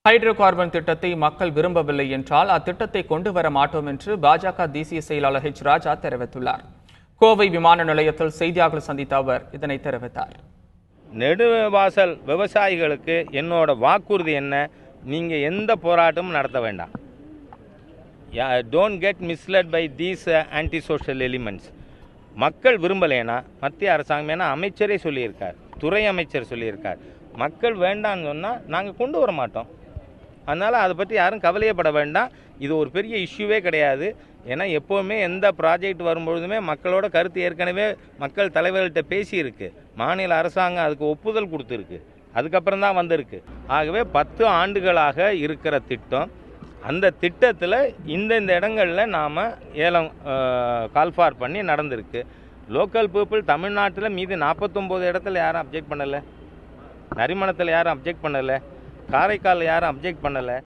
Hydro carbon திட்டத்தை மக்கள் விரும்பவில்லை என்றால் அத்திட்டத்தை கொண்டு வர மாட்டோம் என்று பாஜக தேசிய செயலாளர் H. ராஜா தெரிவித்துள்ளார். கோவை விமான நிலையத்தில் செய்தியாளர்களை சந்தித்த அவர் இதனை தெரிவித்தார். நெடுவாசல் விவசாயிகளுக்கு என்னோட வாக்குறுதி என்ன, நீங்கள் எந்த போராட்டமும் நடத்த வேண்டாம். Don't get misled by these anti social elements. மக்கள் விரும்பலைன்னா மத்திய அரசாங்கம், ஏன்னா அமைச்சரே சொல்லியிருக்கார், துறை அமைச்சர் சொல்லியிருக்கார், மக்கள் வேண்டான்னு சொன்னால் நாங்கள் கொண்டு வர மாட்டோம். அதனால் அதை பற்றி யாரும் கவலையப்பட வேண்டாம். இது ஒரு பெரிய இஷ்யூவே கிடையாது. ஏன்னா எப்போவுமே எந்த ப்ராஜெக்ட் வரும்பொழுதுமே மக்களோட கருத்து ஏற்கனவே மக்கள் தலைவர்கள்ட்ட பேசியிருக்கு, மாநில அரசாங்கம் அதுக்கு ஒப்புதல் கொடுத்துருக்கு, அதுக்கப்புறம் தான் வந்திருக்கு. ஆகவே 10 ஆண்டுகளாக இருக்கிற திட்டம், அந்த திட்டத்தில் இந்த இடங்களில் நாம் ஏலம் கால்ஃபார் பண்ணி நடந்திருக்கு. லோக்கல் பீப்புள் தமிழ்நாட்டில் மீது 49 இடத்துல யாரும் அப்ஜெக்ட் பண்ணலை, நரிமணத்தில் யாரும் அப்ஜெக்ட் பண்ணலை, காரைக்காலில் யாரும் அப்ஜெக்ட் பண்ணலை.